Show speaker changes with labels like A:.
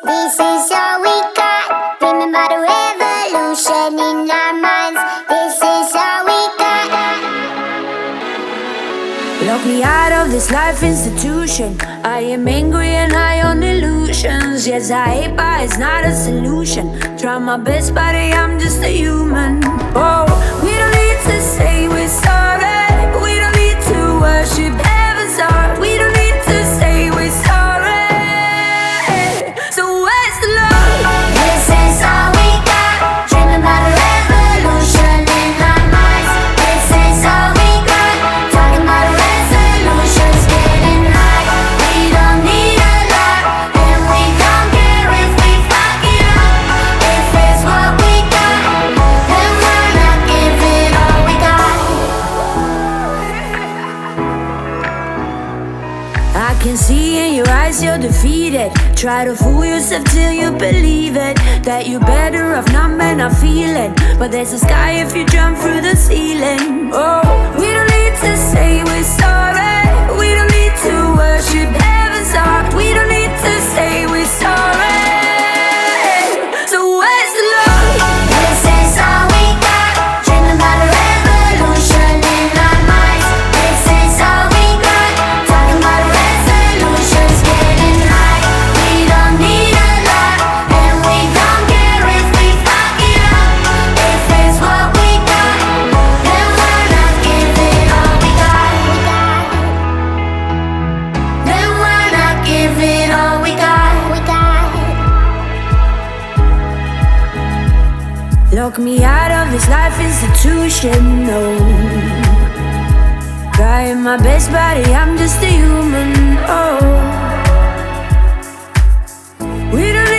A: This is all we got. Remember the revolution in our minds. This is all we got.
B: Lock me out of this life institution. I am angry and high on illusions. Yes, I hate, but it's not a solution. Try my best, but I'm just a human. Oh, we don't need to say we're sorry. We don't need to worship heaven's heart. We don't need to say we're sorry. So where's the love?
A: This is all we got. Dreaming about a revolution in our minds. This is all we got. Talking about a resolutions, getting high. We don't need a lot, and we don't care if we fuck it up. If it's what we got, then why not give it all we got?
B: I can see in your eyes you're defeated. Try to fool yourself till you believe it, that you're better off numb and not feeling. But there's a sky if you jump through the ceiling. Oh, we don't need to say we're sorry. We don't need to worship heaven's heart. We don't need to say we're sorry. So where's the love?
A: This is all we got. Dreaming about a revolution in our minds. This is all we got. Talking about resolutions, getting high. We don't need a lot, and we don't care if we fuck it up. If it's what we got, then why not give it all we got? Then why not give it all we got?
B: Lock me out of this life institution, no. Trying my best, buddy, I'm just a human, oh. We don't